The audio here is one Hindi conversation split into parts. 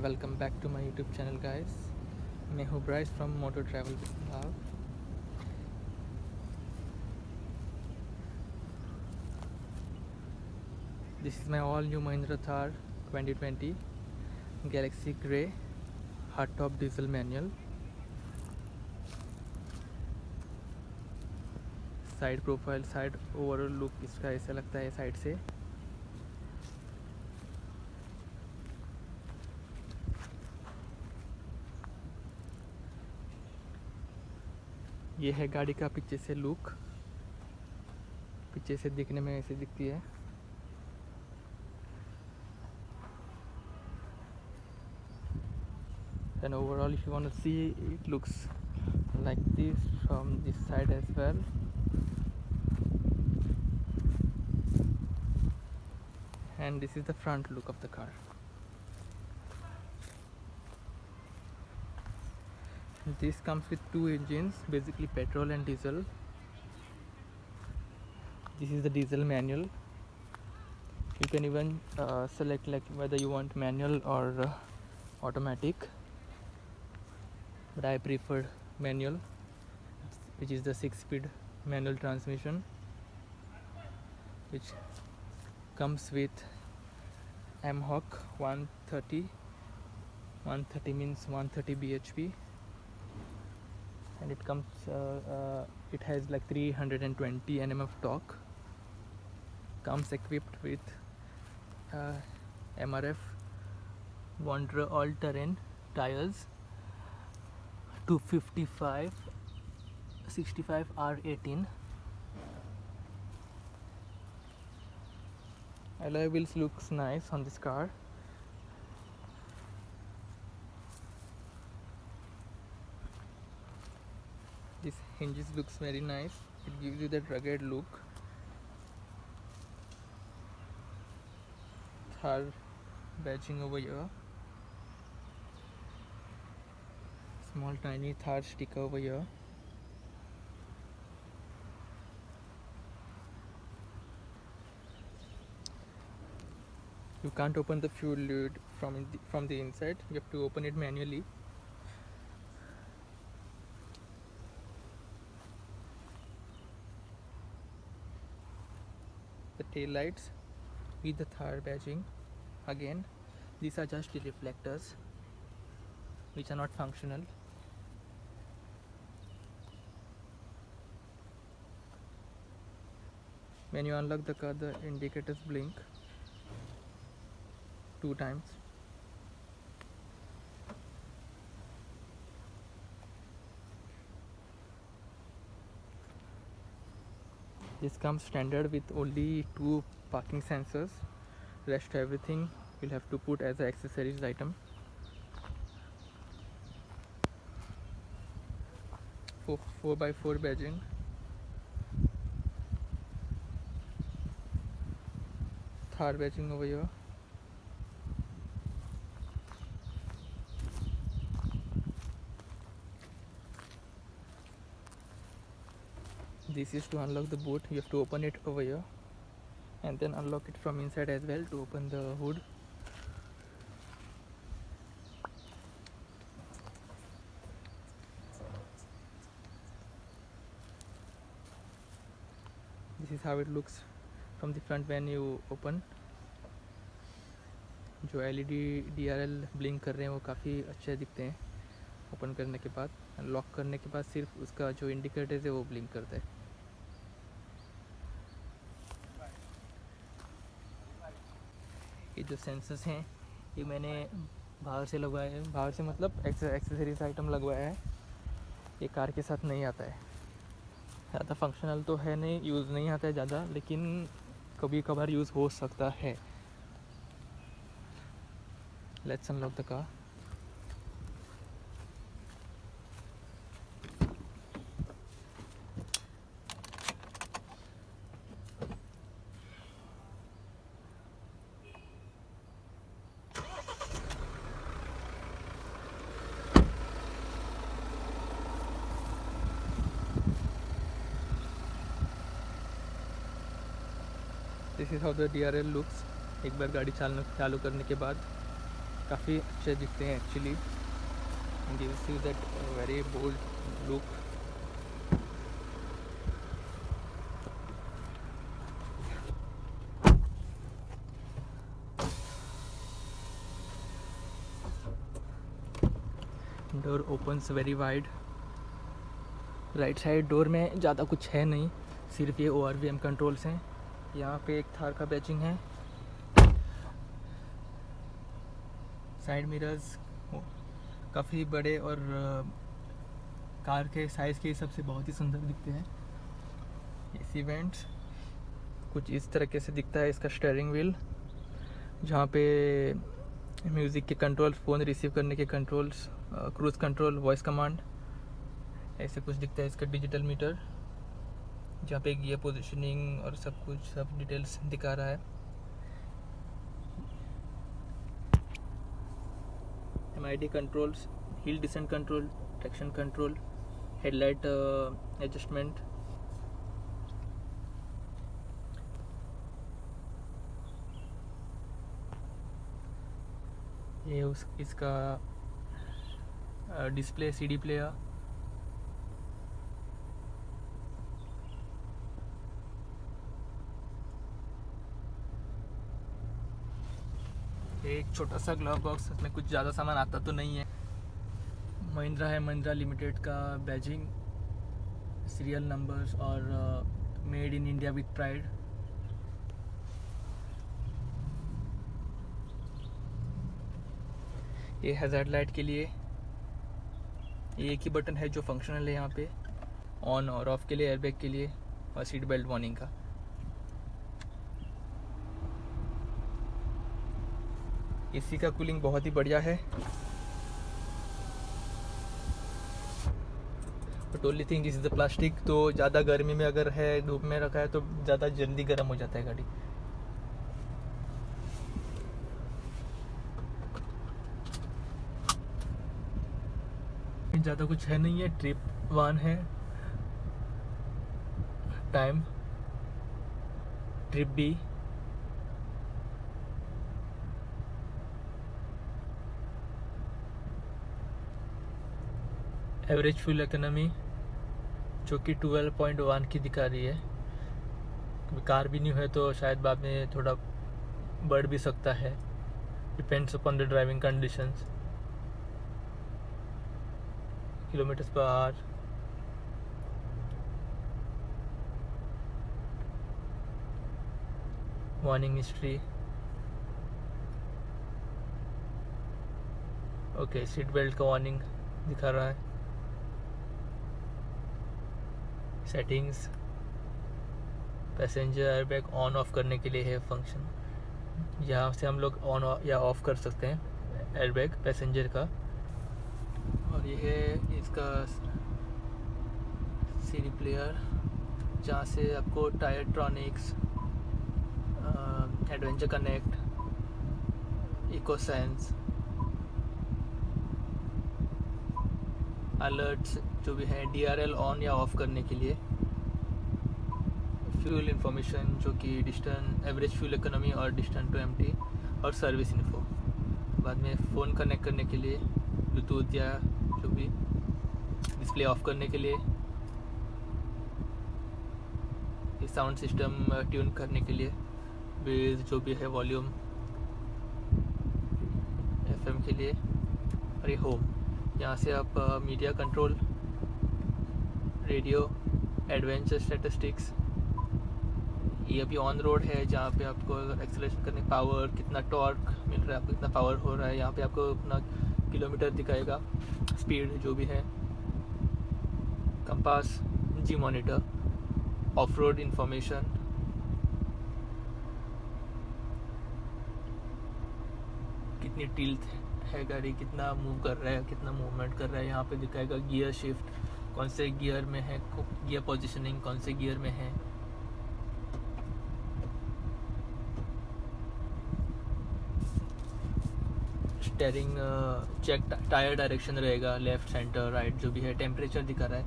welcome back to my YouTube channel, guys. मैं हूँ Bryce from moto travel with Bhav. This is my all new Mahindra Thar 2020 Galaxy Grey hardtop diesel manual. Side profile, side overall look इसका ऐसा लगता है साइड से. ये है गाड़ी का पीछे से लुक. पीछे से दिखने में ऐसे दिखती है. And overall, if you want to see, it looks like this from this side as well. And this is the front look of the car. This comes with two engines, basically petrol and diesel. This is the diesel manual. You can even select like whether you want manual or automatic, but I prefer manual, which is the 6-speed manual transmission, which comes with M-Hawk 130. 130 means 130 bhp, and it comes it has like 320 Nm of torque. Comes equipped with MRF Wanderer all-terrain tires, 255 65 R18. Alloy wheels looks nice on this car. This hinges looks very nice. It gives you that rugged look. Thar badging over here. Small tiny Thar sticker over here. You can't open the fuel lid from the inside. You have to open it manually. The tail lights with the Thar badging. Again, these are just the reflectors, which are not functional. When you unlock the car, the indicators blink 2 times. This comes standard with only 2 parking sensors. Rest everything you'll have to put as an accessories item. 4x4 badging. Thar badging over here. This is to unlock the boot. You have to open it over here and then unlock it from inside as well to open the hood. This is how it looks from the front when you open. जो LED DRL ब्लिंक कर रहे हैं वो काफ़ी अच्छे दिखते हैं ओपन करने के बाद. लॉक करने के बाद सिर्फ उसका जो इंडिकेटर है वो ब्लिंक करता है. ये जो सेंसर्स हैं ये मैंने बाहर से लगवाए हैं. बाहर से मतलब एक्सेसरीज आइटम लगवाया है. ये कार के साथ नहीं आता है. ज़्यादा फंक्शनल तो है नहीं, यूज़ नहीं आता है ज़्यादा, लेकिन कभी कभार यूज़ हो सकता है. Let's unlock the car. This is how the DRL looks एक बार गाड़ी चालू करने के बाद. काफ़ी अच्छे दिखते हैं actually, gives you that very bold look. Door opens very wide. Right side door में ज़्यादा कुछ है नहीं, सिर्फ ये ORVM कंट्रोल्स हैं। यहाँ पे एक थार का बैचिंग है। साइड मिरर्स काफ़ी बड़े और कार के साइज़ के हिसाब से बहुत ही सुंदर दिखते हैं। एसी वेंट्स कुछ इस तरीके से दिखता है। इसका स्टीयरिंग व्हील, जहाँ पे म्यूज़िक के कंट्रोल्स, फ़ोन रिसीव करने के controls, cruise control, voice command, ऐसे कुछ दिखता है। इसका डिजिटल मीटर, जहाँ पे गियर पोजीशनिंग और सब कुछ, सब डिटेल्स दिखा रहा है। MID controls, hill descent control, traction control, headlight adjustment. ये इसका डिस्प्ले, CD प्लेयर, एक छोटा सा ग्लव बॉक्स, इसमें कुछ ज़्यादा सामान आता तो नहीं है। महिंद्रा है, महिंद्रा लिमिटेड का बैजिंग, सीरियल नंबर्स और made in India with pride. ये हैज़ार्ड लाइट के लिए ये एक ही बटन है जो फंक्शनल है यहाँ पे, ऑन और ऑफ के लिए, एयरबैग के लिए और सीट बेल्ट वार्निंग का। एसी का कूलिंग बहुत ही बढ़िया है। But only thing this is the plastic, तो ज़्यादा गर्मी में अगर है, धूप में रखा है तो ज़्यादा जल्दी गर्म हो जाता है गाड़ी। ज़्यादा कुछ है नहीं है। ट्रिप 1 है, time trip B, average fuel economy जो कि 12.1 की दिखा रही है। कार भी न्यू है तो शायद बाद में थोड़ा बढ़ भी सकता है, depends upon the driving conditions. Kilometres per hour, warning history, okay, seat belt का वार्निंग दिखा रहा है। Settings, passenger airbag on off करने के लिए है फंक्शन, यहाँ से हम लोग ऑन या ऑफ कर सकते हैं एयरबैग पैसेंजर का। और ये है इसका CD प्लेयर, जहाँ से आपको टायर ट्रॉनिक्स, एडवेंचर कनेक्ट, इकोसेंस, अलर्ट्स जो भी है, DRL ऑन या ऑफ करने के लिए, फ्यूल इंफॉर्मेशन जो कि डिस्टेंस, एवरेज फ्यूल इकोनॉमी और डिस्टेंस टू एम्प्टी, और सर्विस इन्फो। बाद में फ़ोन कनेक्ट करने के लिए, ब्लूटूथ या जो भी, डिस्प्ले ऑफ करने के लिए, साउंड सिस्टम ट्यून करने के लिए, बेस जो भी है, वॉल्यूम, FM के लिए, और ये होम, यहाँ से आप media control, radio, adventure statistics, ये अभी ऑन रोड है, जहाँ पे आपको एक्सेलरेशन करने, पावर, कितना टॉर्क मिल रहा है आपको, कितना पावर हो रहा है, यहाँ पे आपको अपना किलोमीटर दिखाएगा, स्पीड जो भी है, compass, G monitor, of road information, कितनी टिल्ट है गाड़ी, कितना मूव कर रहा है, कितना मूवमेंट कर रहा है, यहाँ पे दिखाएगा। गियर शिफ्ट, कौन से गियर में है, गियर पोजीशनिंग कौन से गियर में है। स्टीयरिंग चेक, टायर डायरेक्शन रहेगा, लेफ्ट, सेंटर, राइट जो भी है। टेम्परेचर दिखा रहा है।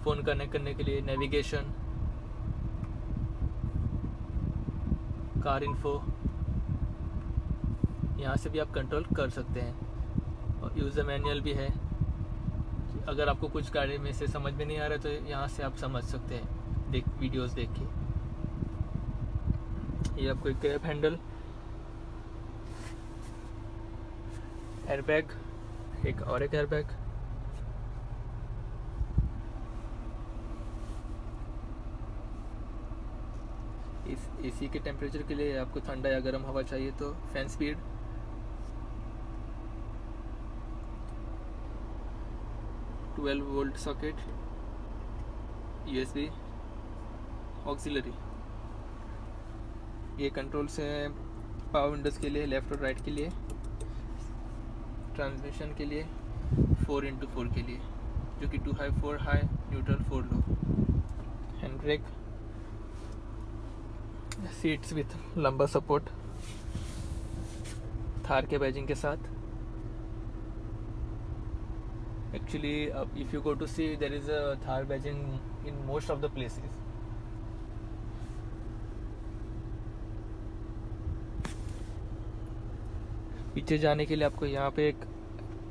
फ़ोन कनेक्ट करने के लिए नेविगेशन, कार इन्फो, यहाँ से भी आप कंट्रोल कर सकते हैं। और यूज़र मैनुअल भी है, अगर आपको कुछ गाड़ी में से समझ में नहीं आ रहा तो यहाँ से आप समझ सकते हैं वीडियोस देख के। ये आपको एक ग्रैब हैंडल, एयरबैग, एक एयरबैग, इस एसी के टेम्परेचर के लिए आपको ठंडा या गर्म हवा चाहिए तो fan speed, twelve volt socket, USB auxiliary. ये कंट्रोल्स है पावर विंडोज़ के लिए, लेफ़्ट और राइट के लिए, ट्रांसमिशन के लिए 4x4 के लिए, जो कि 2 high 4 high, neutral 4 low, hand brake, seats with लंबा सपोर्ट थार के बैजिंग के साथ। Actually, if you go to see, there is a Thar badging in most of the places. पीछे जाने के लिए आपको यहाँ पे एक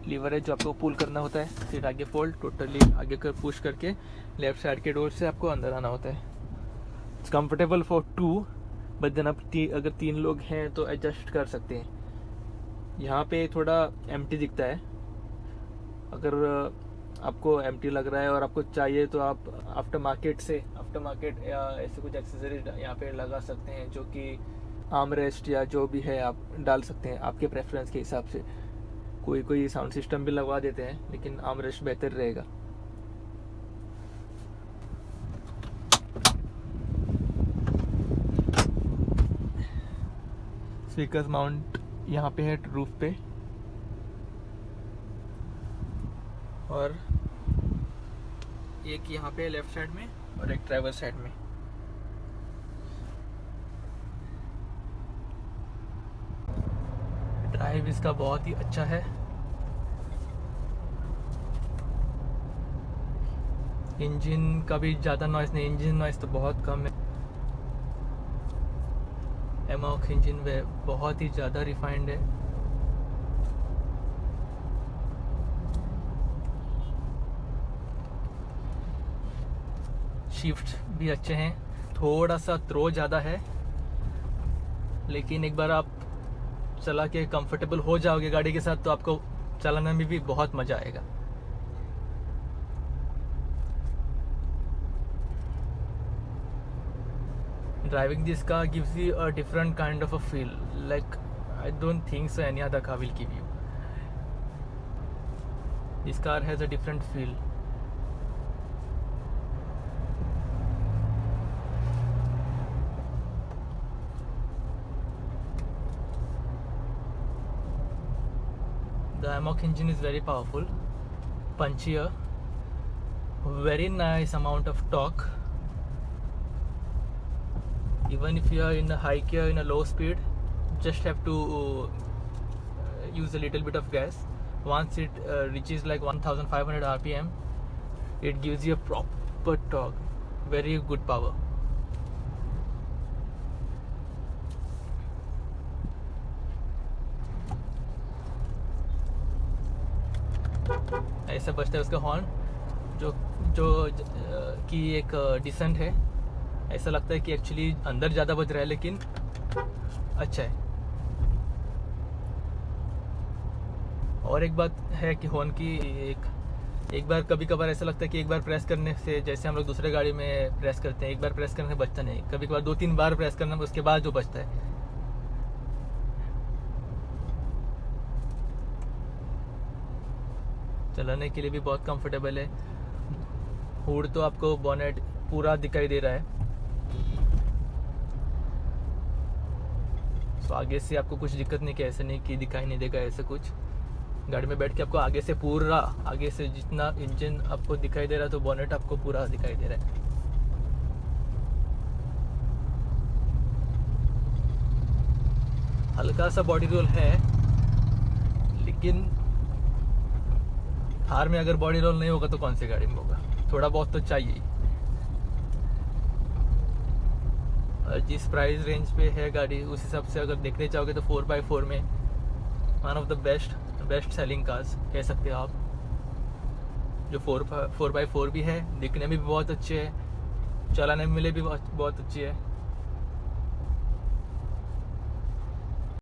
लीवर है जो आपको पुल करना होता है, फिर आगे फोल्ड, टोटली आगे कर पुश करके लेफ्ट साइड के डोर से आपको अंदर आना होता है। It's comfortable for 2, but then आप अगर 3 लोग हैं तो एडजस्ट कर सकते हैं। यहाँ पे थोड़ा एम्प्टी दिखता है, अगर आपको एम्प्टी लग रहा है और आपको चाहिए तो आप आफ्टर मार्केट या ऐसे कुछ एक्सेसरीज यहाँ पे लगा सकते हैं, जो कि आर्म रेस्ट या जो भी है आप डाल सकते हैं आपके प्रेफरेंस के हिसाब से। कोई साउंड सिस्टम भी लगवा देते हैं, लेकिन आर्म रेस्ट बेहतर रहेगा। स्पीकर्स माउंट यहाँ पे है रूफ पे, और एक यहाँ पे लेफ्ट साइड में और एक ड्राइवर साइड में। ड्राइव इसका बहुत ही अच्छा है। इंजन का भी ज़्यादा नॉइस नहीं, इंजन नॉइस तो बहुत कम है। एमॉक इंजन बहुत ही ज़्यादा रिफाइंड है। शिफ्ट भी अच्छे हैं, थोड़ा सा थ्रो ज़्यादा है, लेकिन एक बार आप चला के कंफर्टेबल हो जाओगे गाड़ी के साथ तो आपको चलाने में भी बहुत मज़ा आएगा। Driving this car gives you a different kind of a feel, like I don't think so any other car will give you. This car has a different feel. The Amarok engine is very powerful, punchier, very nice amount of torque. Even if you are in a high gear, in a low speed, just have to use a little bit of gas. Once it reaches like 1500 RPM, it gives you a proper torque, very good power. ऐसा बजता है उसका हॉर्न, जो कि एक डिसेंट है। ऐसा लगता है कि एक्चुअली अंदर ज़्यादा बज रहा है, लेकिन अच्छा है। और एक बात है कि हॉर्न की एक बार कभी कभार ऐसा लगता है कि एक बार प्रेस करने से, जैसे हम लोग दूसरे गाड़ी में प्रेस करते हैं, एक बार प्रेस करने से बजता नहीं, कभी कभार 2-3 बार प्रेस करना उसके बाद जो बजता है। चलाने के लिए भी बहुत कंफर्टेबल है। हुड तो आपको बोनेट पूरा दिखाई दे रहा है, तो आगे से आपको कुछ दिक्कत नहीं कि ऐसे नहीं कि दिखाई नहीं देगा ऐसे कुछ। गाड़ी में बैठ के आपको आगे से पूरा, आगे से जितना इंजन आपको दिखाई दे रहा है तो बोनेट आपको पूरा दिखाई दे रहा है। हल्का सा बॉडी रोल है, लेकिन थार में अगर बॉडी रोल नहीं होगा तो कौन सी गाड़ी में होगा? थोड़ा बहुत तो चाहिए। और जिस प्राइस रेंज पे है गाड़ी, उस हिसाब से अगर देखने चाहोगे तो 4x4 में one of the best selling cars कह सकते हो आप। जो 4x4 भी है, दिखने में भी बहुत अच्छे है, चलाने में भी बहुत अच्छी है।